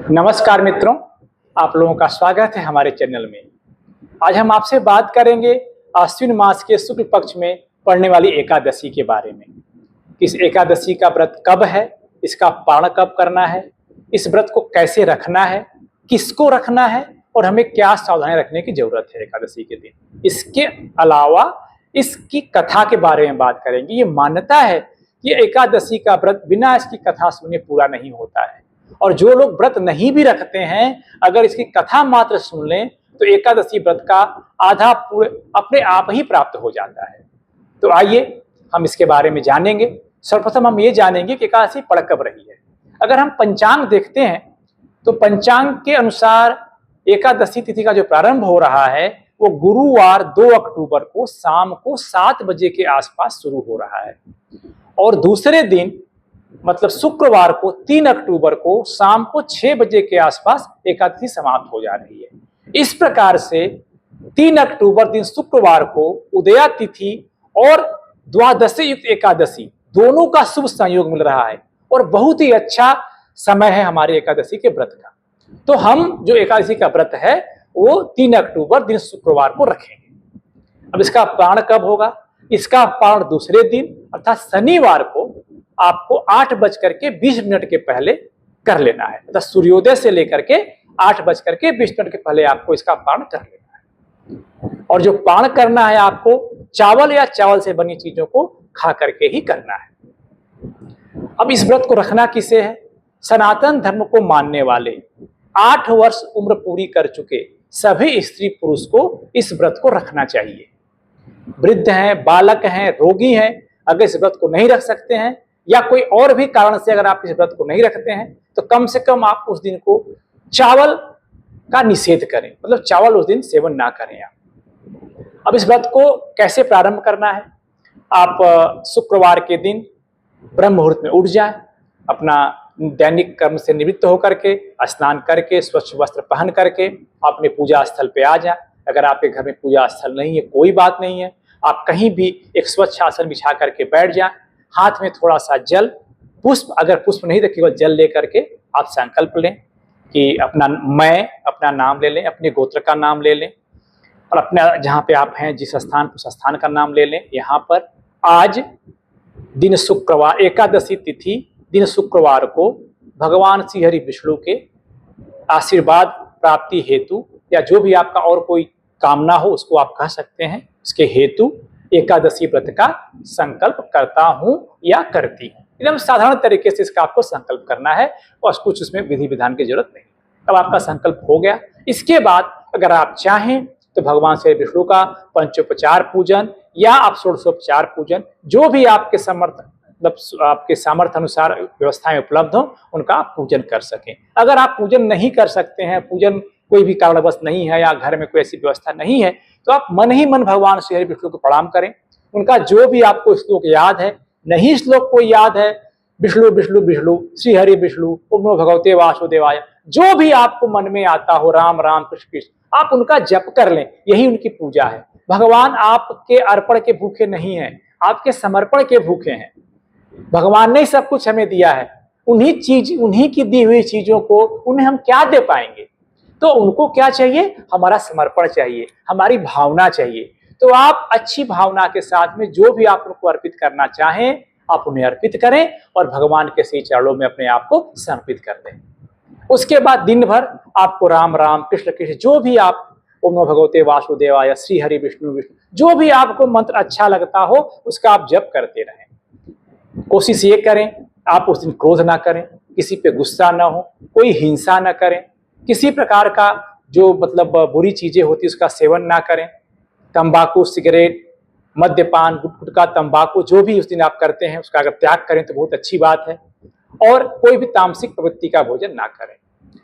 नमस्कार मित्रों, आप लोगों का स्वागत है हमारे चैनल में। आज हम आपसे बात करेंगे आश्विन मास के शुक्ल पक्ष में पड़ने वाली एकादशी के बारे में। इस एकादशी का व्रत कब है, इसका पारण कब करना है, इस व्रत को कैसे रखना है, किसको रखना है और हमें क्या सावधानी रखने की जरूरत है एकादशी के दिन। इसके अलावा इसकी कथा के बारे में बात करेंगे। ये मान्यता है कि एकादशी का व्रत बिना इसकी कथा सुने पूरा नहीं होता है, और जो लोग व्रत नहीं भी रखते हैं अगर इसकी कथा मात्र सुन लें तो एकादशी व्रत का आधा पूरे अपने आप ही प्राप्त हो जाता है। तो आइए हम इसके बारे में जानेंगे। सर्वप्रथम हम ये जानेंगे कि एकादशी पड़ कब रही है। अगर हम पंचांग देखते हैं तो पंचांग के अनुसार एकादशी तिथि का जो प्रारंभ हो रहा है वो गुरुवार 2 अक्टूबर को शाम को 7 बजे के आसपास शुरू हो रहा है, और दूसरे दिन मतलब शुक्रवार को 3 अक्टूबर को शाम को 6 बजे के आसपास एकादशी समाप्त हो जा रही है। इस प्रकार से 3 अक्टूबर दिन शुक्रवार को उदया तिथि और द्वादशी युक्त एकादशी दोनों का शुभ संयोग मिल रहा है, और बहुत ही अच्छा समय है हमारे एकादशी के व्रत का। तो हम जो एकादशी का व्रत है वो 3 अक्टूबर दिन शुक्रवार को रखेंगे। अब इसका पारण कब होगा? इसका पारण दूसरे दिन अर्थात शनिवार को आपको 8:20 के पहले कर लेना है। मतलब सूर्योदय से लेकर के 8:20 के पहले आपको इसका पारण कर लेना है। और जो पारण करना है आपको चावल या चावल से बनी चीजों को खा करके ही करना है। अब इस व्रत को रखना किसे है? सनातन धर्म को मानने वाले 8 वर्ष उम्र पूरी कर चुके सभी स्त्री पुरुष को इस व्रत को रखना चाहिए। वृद्ध हैं, बालक हैं, रोगी हैं, अगर इस व्रत को नहीं रख सकते हैं या कोई और भी कारण से अगर आप इस व्रत को नहीं रखते हैं तो कम से कम आप उस दिन को चावल का निषेध करें, मतलब चावल उस दिन सेवन ना करें आप। अब इस व्रत को कैसे प्रारंभ करना है? आप शुक्रवार के दिन ब्रह्म मुहूर्त में उठ जाएं, अपना दैनिक कर्म से निवृत्त होकर के स्नान करके स्वच्छ वस्त्र पहन करके अपने पूजा स्थल पे आ जाएं। अगर आपके घर में पूजा स्थल नहीं है कोई बात नहीं है, आप कहीं भी एक स्वच्छ आसन बिछा करके बैठ जाएं। हाथ में थोड़ा सा जल, पुष्प, अगर पुष्प नहीं तो केवल जल लेकर के आप संकल्प लें कि अपना नाम ले लें, अपने गोत्र का नाम ले लें, और अपना जहाँ पे आप हैं जिस स्थान उस स्थान का नाम ले लें। यहाँ पर आज दिन शुक्रवार, एकादशी तिथि दिन शुक्रवार को भगवान श्री हरि विष्णु के आशीर्वाद प्राप्ति हेतु या जो भी आपका और कोई कामना हो उसको आप कह सकते हैं, इसके हेतु एकादशी व्रत का संकल्प करता हूं या करती हूं। एकदम साधारण तरीके से इसका आपको संकल्प करना है और कुछ उसमें विधि विधान की जरूरत नहीं। अब आपका संकल्प हो गया। इसके बाद अगर आप चाहें तो भगवान श्री विष्णु का पंचोपचार पूजन या आप षोडशोपचार पूजन, जो भी आपके आपके सामर्थ्य अनुसार व्यवस्थाएं उपलब्ध हो उनका आप पूजन कर सकें। अगर आप पूजन नहीं कर सकते हैं, पूजन कोई भी कारणवश नहीं है या घर में कोई ऐसी व्यवस्था नहीं है, तो आप मन ही मन भगवान श्री हरि विष्णु को प्रणाम करें। उनका जो भी आपको श्लोक याद है, नहीं श्लोक को याद है, विष्णु विष्णु विष्णु श्री हरि विष्णु ओम नमो भगवते वासुदेवाय, जो भी आपको मन में आता हो, राम राम कृष्ण कृष्ण, आप उनका जप कर लें। यही उनकी पूजा है। भगवान आपके अर्पण के भूखे नहीं है, आपके समर्पण के भूखे हैं। भगवान ने सब कुछ हमें दिया है, उन्हीं की दी हुई चीजों को उन्हें हम क्या दे पाएंगे? तो उनको क्या चाहिए? हमारा समर्पण चाहिए, हमारी भावना चाहिए। तो आप अच्छी भावना के साथ में जो भी आप उनको अर्पित करना चाहें आप उन्हें अर्पित करें और भगवान के श्री चरणों में अपने आप को समर्पित कर दें। उसके बाद दिन भर आपको राम राम कृष्ण कृष्ण, जो भी आप ओम नमो भगवते वासुदेवाय श्री हरि विष्णु विष्णु, जो भी आपको मंत्र अच्छा लगता हो उसका आप जप करते रहें। कोशिश ये करें आप उस दिन क्रोध ना करें, किसी पे गुस्सा ना हो, कोई हिंसा ना करें, किसी प्रकार का जो मतलब बुरी चीजें होती उसका सेवन ना करें। तंबाकू, सिगरेट, मद्यपान, गुटखा, तंबाकू जो भी उस दिन आप करते हैं उसका अगर त्याग करें तो बहुत अच्छी बात है, और कोई भी तामसिक प्रवृत्ति का भोजन ना करें।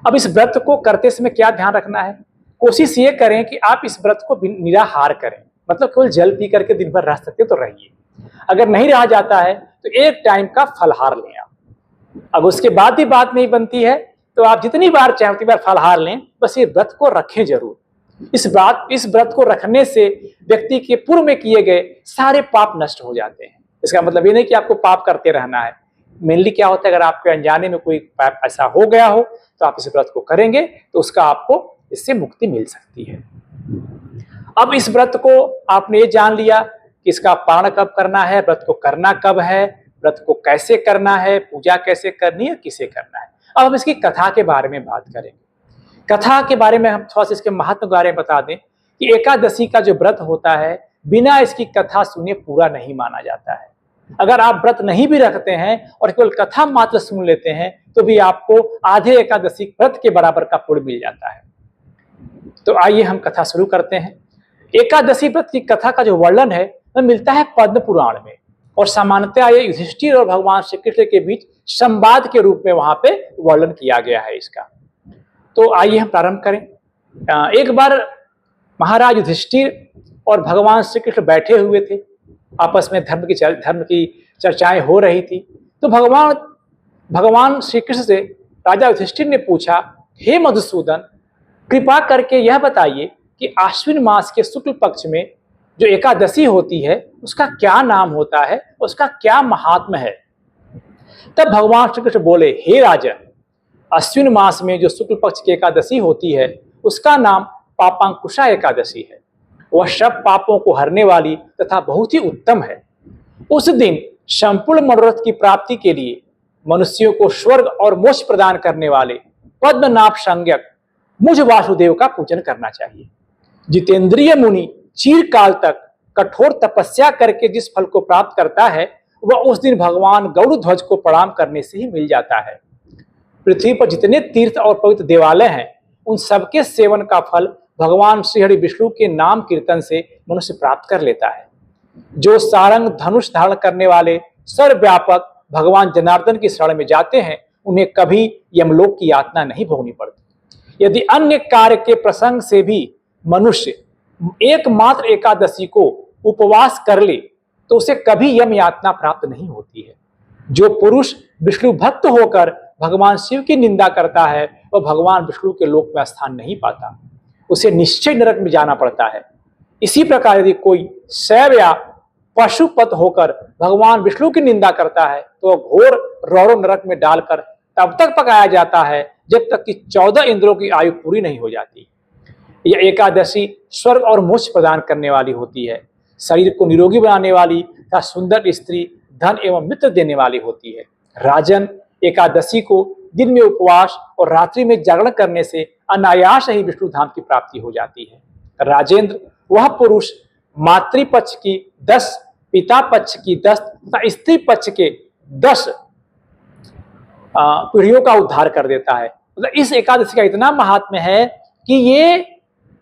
अब इस व्रत को करते समय क्या ध्यान रखना है? कोशिश ये करें कि आप इस व्रत को निराहार करें, मतलब केवल जल पी करके दिन भर रह सकते तो रहिए। अगर नहीं रहा जाता है तो एक टाइम का फलहार लें आप। अब उसके बाद ही बात नहीं बनती है तो आप जितनी बार चाहें उतनी बार फलहार लें, बस ये व्रत को रखें जरूर। इस व्रत को रखने से व्यक्ति के पूर्व में किए गए सारे पाप नष्ट हो जाते हैं। इसका मतलब ये नहीं कि आपको पाप करते रहना है। मेनली क्या होता है, अगर आपके अनजाने में कोई पाप ऐसा हो गया हो तो आप इस व्रत को करेंगे तो उसका आपको इससे मुक्ति मिल सकती है। अब इस व्रत को आपने ये जान लिया कि इसका पारण कब करना है, व्रत को करना कब है, व्रत को कैसे करना है, पूजा कैसे करनी है, किसे करना है। अब हम इसकी कथा के बारे में बात करेंगे। कथा के बारे में हम थोड़ा सा इसके महत्व के बारे में बता दें कि एकादशी का जो व्रत होता है बिना इसकी कथा सुने पूरा नहीं माना जाता है। अगर आप व्रत नहीं भी रखते हैं और केवल कथा मात्र सुन लेते हैं तो भी आपको आधे एकादशी व्रत के बराबर का पुण्य मिल जाता है। तो आइए हम कथा शुरू करते हैं। एकादशी व्रत की कथा का जो वर्णन है वह मिलता है पद्म पुराण में, और सामान्यतः ये युधिष्ठिर और भगवान श्री कृष्ण के बीच संवाद के रूप में वहां पे वर्णन किया गया है इसका। तो आइए हम प्रारंभ करें। एक बार महाराज युधिष्ठिर और भगवान श्री कृष्ण बैठे हुए थे, आपस में धर्म की चर्चाएं हो रही थी। तो भगवान श्री कृष्ण से राजा युधिष्ठिर ने पूछा, हे मधुसूदन, कृपा करके यह बताइए कि आश्विन मास के शुक्ल पक्ष में जो एकादशी होती है उसका क्या नाम होता है, उसका क्या महात्म्य है। तब भगवान श्री कृष्ण बोले, हे राजन, अश्विन मास में जो शुक्ल पक्ष की एकादशी होती है उसका नाम पापांकुशा एकादशी है। वह सब पापों को हरने वाली तथा बहुत ही उत्तम है। उस दिन संपूर्ण मनोरथ की प्राप्ति के लिए मनुष्यों को स्वर्ग और मोक्ष प्रदान करने वाले पद्मनाभ संज्ञक मुझ वासुदेव का पूजन करना चाहिए। जितेंद्रिय मुनि चिरकाल तक कठोर तपस्या करके जिस फल को प्राप्त करता है वह उस दिन भगवान गरुड़ को प्रणाम करने से ही मिल जाता है। पृथ्वी पर जितने तीर्थ और पवित्र देवालय हैं उन सबके सेवन का फल भगवान श्री हरि विष्णु के नाम कीर्तन से मनुष्य प्राप्त कर लेता है। जो सारंग धनुष धारण करने वाले सर्वव्यापक भगवान जनार्दन की शरण में जाते हैं उन्हें कभी यमलोक की यातना नहीं भोगनी पड़ती। यदि अन्य कार्य के प्रसंग से भी मनुष्य एकमात्र एकादशी को उपवास कर ले तो उसे कभी यम यातना प्राप्त नहीं होती है। जो पुरुष विष्णु भक्त होकर भगवान शिव की निंदा करता है वह भगवान विष्णु के लोक में स्थान नहीं पाता, उसे निश्चय नरक में जाना पड़ता है। इसी प्रकार यदि कोई शैव या पशुपत होकर भगवान विष्णु की निंदा करता है तो वह घोर रौरव नरक में डालकर तब तक पकाया जाता है जब तक कि 14 इंद्रों की आयु पूरी नहीं हो जाती। यह एकादशी स्वर्ग और मोक्ष प्रदान करने वाली होती है, शरीर को निरोगी बनाने वाली तथा सुंदर स्त्री, धन एवं मित्र देने वाली होती है। राजन, एकादशी को दिन में उपवास और रात्रि में जागरण करने से अनायास ही विष्णु धाम की प्राप्ति हो जाती है। राजेंद्र, वह पुरुष मातृपक्ष की 10, पिता पक्ष की 10 तथा स्त्री पक्ष के 10 पीढ़ियों का उद्धार कर देता है। मतलब इस एकादशी का इतना महात्म्य है कि ये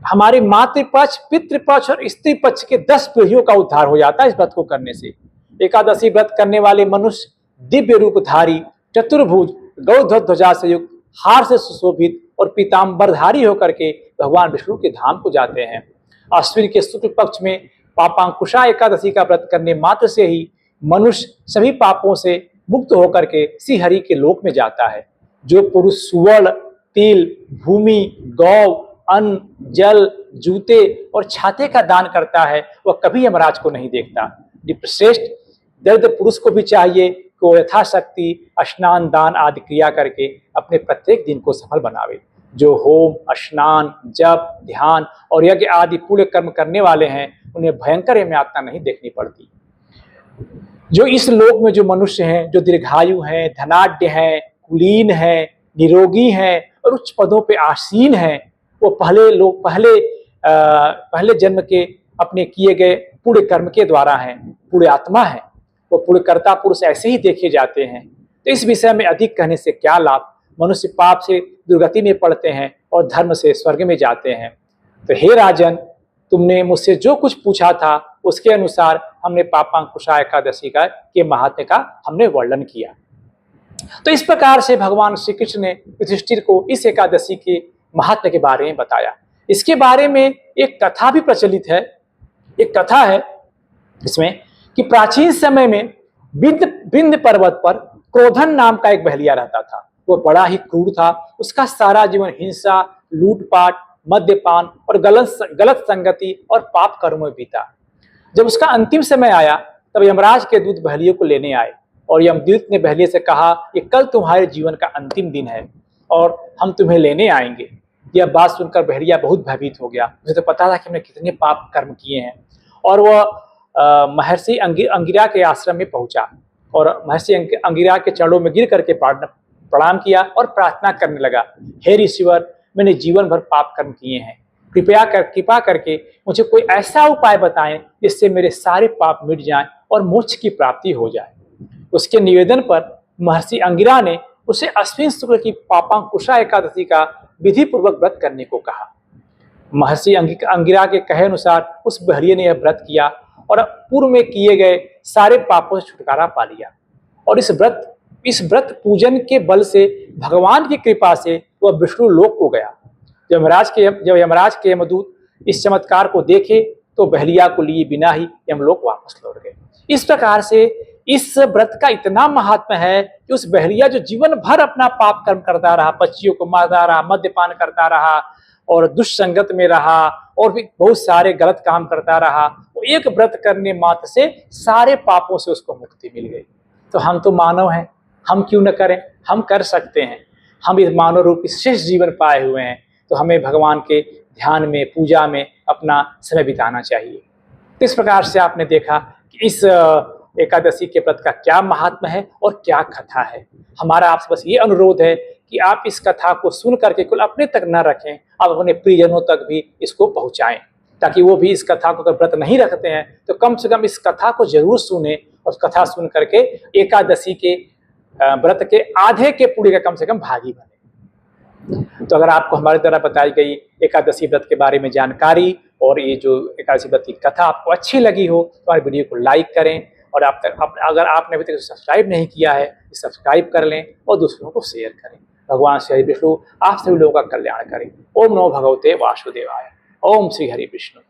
हमारे मातृपक्ष, पितृपक्ष और स्त्री पक्ष के 10 पीढ़ियों का उद्धार हो जाता है इस व्रत को करने से। एकादशी व्रत करने वाले मनुष्य दिव्य रूपधारी, चतुर्भुज, गौध्वज ध्वजा से युक्त, हार से सुशोभित और पीताम्बरधारी होकर के भगवान विष्णु के धाम को जाते हैं। अश्विन के शुक्ल पक्ष में पापांकुशा एकादशी का व्रत करने मात्र से ही मनुष्य सभी पापों से मुक्त होकर के श्री हरि के लोक में जाता है। जो पुरुष सुवर्ण, तिल, भूमि, गौ, अन्न, जल, जूते और छाते का दान करता है वह कभी यमराज को नहीं देखता। श्रेष्ठ दरिद्र पुरुष को भी चाहिए कि वो यथाशक्ति स्नान, दान आदि क्रिया करके अपने प्रत्येक दिन को सफल बनावे। जो होम, स्नान, जप, ध्यान और यज्ञ आदि पुण्य कर्म करने वाले हैं उन्हें भयंकर यम यातना नहीं देखनी पड़ती। जो इस लोक में जो मनुष्य हैं, जो दीर्घायु हैं, धनाढ्य हैं, कुलीन हैं, निरोगी हैं और उच्च पदों पे आसीन हैं, वो पहले जन्म के अपने किए गए पुण्य कर्म के द्वारा हैं, पुण्य आत्मा है। वो पुण्यकर्ता पुरुष ऐसे ही देखे जाते हैं। तो इस विषय में अधिक कहने से क्या लाभ। मनुष्य पाप से दुर्गति में पड़ते हैं और धर्म से स्वर्ग में जाते हैं। तो हे राजन, तुमने मुझसे जो कुछ पूछा था उसके अनुसार हमने पापांकुशा एकादशी के महात्म्य का हमने वर्णन किया। तो इस प्रकार से भगवान श्री कृष्ण ने युधिष्ठिर को इस एकादशी के महात्म्य के बारे में बताया। इसके बारे में एक कथा भी प्रचलित है। एक कथा है इसमें कि प्राचीन समय में विंध्य पर्वत पर क्रोधन नाम का एक बहलिया रहता था। वो बड़ा ही क्रूर था। उसका सारा जीवन हिंसा, लूटपाट, मद्यपान और गलत संगति और पाप कर्मों में बीता। जब उसका अंतिम समय आया तब यमराज के दूत बहलियों को लेने आए और यमदूत ने बहलिये से कहा कि कल तुम्हारे जीवन का अंतिम दिन है, और हम तुम्हें लेने आएंगे। यह बात सुनकर भेड़िया बहुत भयभीत हो गया। उसे तो पता था कि हमने कितने पाप कर्म किए हैं। और वह महर्षि अंगिरा के आश्रम में पहुंचा और महर्षि अंगिरा के चरणों में गिर करके प्रणाम किया और प्रार्थना करने लगा, हे ऋषिवर, मैंने जीवन भर पाप कर्म किए हैं, कृपा करके मुझे कोई ऐसा उपाय बताएं जिससे मेरे सारे पाप मिट जाएं और मोक्ष की प्राप्ति हो जाए। उसके निवेदन पर महर्षि अंगिरा ने उसे अश्विन शुक्ल की पापांकुशा एकादशी का विधि पूर्वक व्रत करने को कहा। महर्षि अंगिरा के कहे अनुसार उस बहरिये ने यह व्रत किया और पूर्व में किए गए सारे पापों से छुटकारा पा लिया। और इस व्रत पूजन के बल से भगवान की कृपा से वह विष्णु लोक को गया। जब यमराज के यमदूत इस चमत्कार को देखे तो बहलिया को लिए बिना ही यमलोक वापस लौट गए। इस प्रकार से इस व्रत का इतना महात्मा है कि उस बहलिया जो जीवन भर अपना पाप कर्म करता रहा, पक्षियों को मारता रहा, मद्यपान करता रहा और दुष्संगत में रहा और भी बहुत सारे गलत काम करता रहा, वो एक व्रत करने मात्र से सारे पापों से उसको मुक्ति मिल गई। तो हम तो मानव हैं, हम क्यों न करें? हम कर सकते हैं। हम इस मानव रूपी श्रेष्ठ जीवन पाए हुए हैं, तो हमें भगवान के ध्यान में, पूजा में अपना समय बिताना चाहिए। तो इस प्रकार से आपने देखा कि इस एकादशी के व्रत का क्या महात्मा है और क्या कथा है। हमारा आपसे बस ये अनुरोध है कि आप इस कथा को सुन करके केवल अपने तक न रखें, आप अपने प्रियजनों तक भी इसको पहुंचाएं, ताकि वो भी इस कथा को अगर व्रत नहीं रखते हैं तो कम से कम इस कथा को जरूर सुने और कथा सुन करके एकादशी के व्रत के आधे के पुण्य का कम से कम भागी बने। तो अगर आपको हमारे द्वारा बताई गई एकादशी व्रत के बारे में जानकारी और ये जो एकादशी व्रत की कथा आपको अच्छी लगी हो तो हमारे वीडियो को लाइक करें और अगर आपने अभी तक सब्सक्राइब नहीं किया है तो सब्सक्राइब कर लें और दूसरों को शेयर करें। भगवान श्री हरि विष्णु आप सभी लोगों का कल्याण करें। ओम नमो भगवते वासुदेवाय। ओम श्री हरि विष्णु।